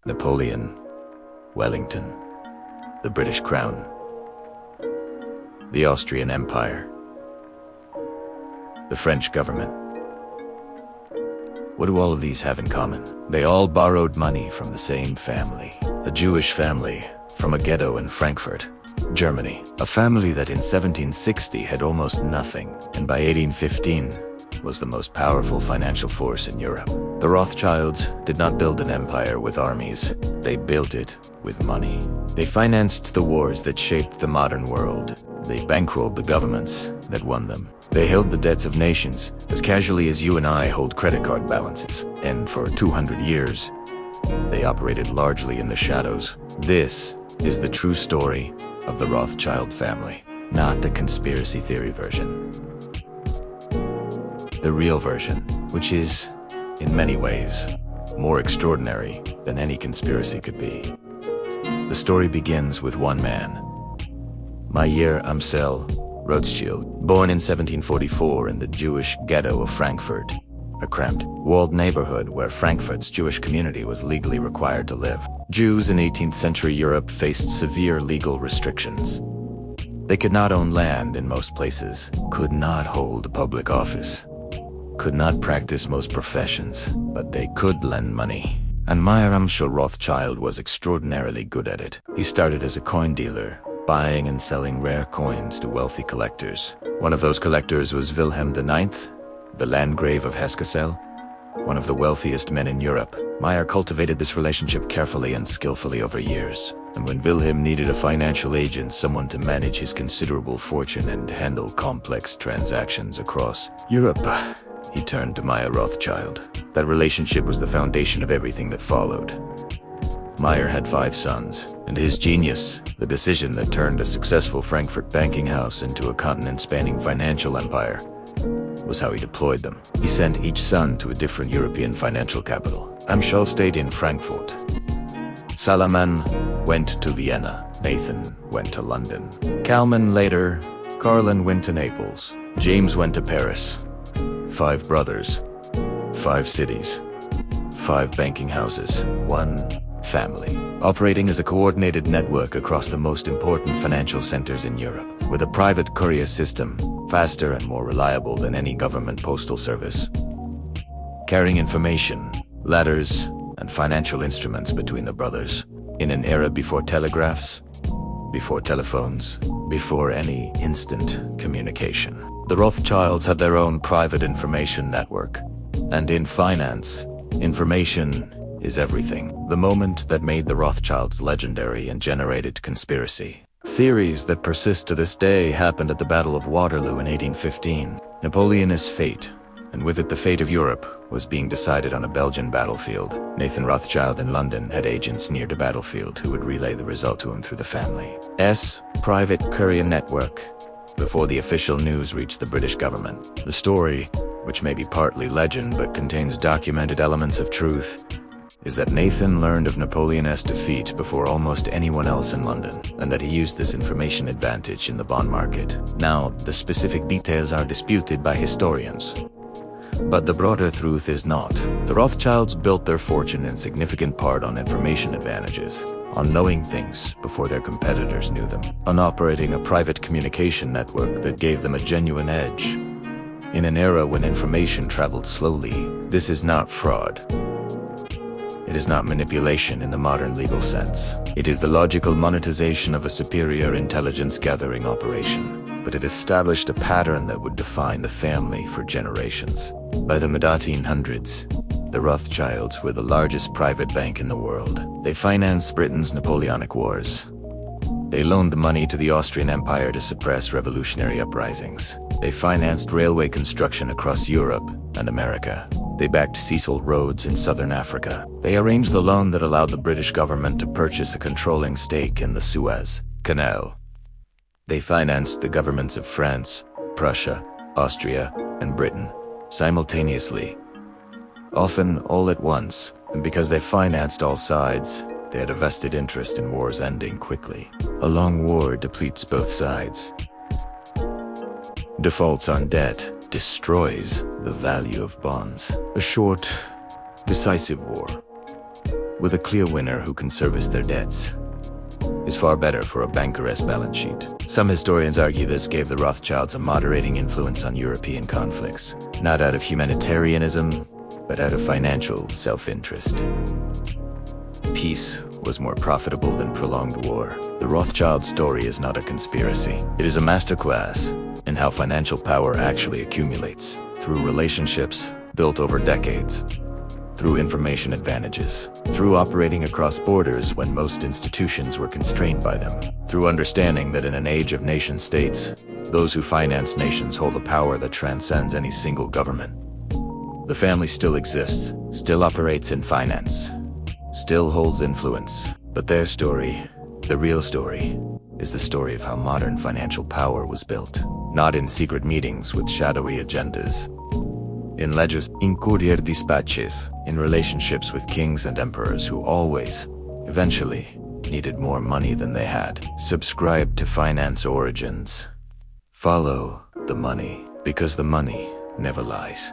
Napoleon, Wellington, the British Crown, the Austrian Empire, the French government. What do all of these have in common? They all borrowed money from the same family, a Jewish family from a ghetto in Frankfurt, Germany, a family that in 1760 had almost nothing, and by 1815 was the most powerful financial force in Europe. The Rothschilds did not build an empire with armies, they built it with money. They financed the wars that shaped the modern world. They bankrolled the governments that won them. They held the debts of nations as casually as you and I hold credit card balances. And for 200 years, they operated largely in the shadows. This is the true story of the Rothschild family, not the conspiracy theory version. The real version, which is, in many ways, more extraordinary than any conspiracy could be. The story begins with one man, Mayer Amsel Rothschild, born in 1744 in the Jewish ghetto of Frankfurt, a cramped, walled neighborhood where Frankfurt's Jewish community was legally required to live. Jews in 18th century Europe faced severe legal restrictions. They could not own land in most places, could not hold public office, could not practice most professions, but they could lend money. And Mayer Amsel Rothschild was extraordinarily good at it. He started as a coin dealer, buying and selling rare coins to wealthy collectors. One of those collectors was Wilhelm IX, the Landgrave of Hesse-Kassel, one of the wealthiest men in Europe. Mayer cultivated this relationship carefully and skillfully over years. And when Wilhelm needed a financial agent, someone to manage his considerable fortune and handle complex transactions across Europe, he turned to Mayer Rothschild. That relationship was the foundation of everything that followed. Mayer had 5 sons, and his genius, the decision that turned a successful Frankfurt banking house into a continent-spanning financial empire, was how he deployed them. He sent each son to a different European financial capital. Amsel stayed in Frankfurt. Salaman went to Vienna. Nathan went to London. Kalman later. Carlin went to Naples. James went to Paris. 5 brothers, 5 cities, 5 banking houses, 1 family, operating as a coordinated network across the most important financial centers in Europe, with a private courier system, faster and more reliable than any government postal service, carrying information, letters, and financial instruments between the brothers, in an era before telegraphs, before telephones, before any instant communication. The Rothschilds had their own private information network. And in finance, information is everything. The moment that made the Rothschilds legendary and generated conspiracy theories that persist to this day happened at the Battle of Waterloo in 1815. Napoleon's fate, and with it the fate of Europe, was being decided on a Belgian battlefield. Nathan Rothschild in London had agents near the battlefield who would relay the result to him through the family's private courier network before the official news reached the British government. The story, which may be partly legend but contains documented elements of truth, is that Nathan learned of Napoleon's defeat before almost anyone else in London, and that he used this information advantage in the bond market. Now, the specific details are disputed by historians, but the broader truth is not. The Rothschilds built their fortune in significant part on information advantages, on knowing things before their competitors knew them, on operating a private communication network that gave them a genuine edge. In an era when information traveled slowly, this is not fraud. It is not manipulation in the modern legal sense. It is the logical monetization of a superior intelligence-gathering operation. But it established a pattern that would define the family for generations. By the mid-1800s, the Rothschilds were the largest private bank in the world. They financed Britain's Napoleonic Wars. They loaned money to the Austrian Empire to suppress revolutionary uprisings. They financed railway construction across Europe and America. They backed Cecil Rhodes in southern Africa. They arranged the loan that allowed the British government to purchase a controlling stake in the Suez Canal. They financed the governments of France, Prussia, Austria, and Britain simultaneously, often all at once, and because they financed all sides, they had a vested interest in wars ending quickly. A long war depletes both sides. Defaults on debt destroys the value of bonds. A short, decisive war with a clear winner who can service their debts, is far better for a banker's balance sheet. Some historians argue this gave the Rothschilds a moderating influence on European conflicts, not out of humanitarianism, but out of financial self-interest. Peace was more profitable than prolonged war. The Rothschild story is not a conspiracy. It is a masterclass in how financial power actually accumulates through relationships built over decades, through information advantages, through operating across borders when most institutions were constrained by them, through understanding that in an age of nation-states, those who finance nations hold a power that transcends any single government. The family still exists, still operates in finance, still holds influence, but their story, the real story, is the story of how modern financial power was built, not in secret meetings with shadowy agendas, in ledgers, in courier dispatches, in relationships with kings and emperors who always, eventually, needed more money than they had. Subscribe to Finance Origins. Follow the money, because the money never lies.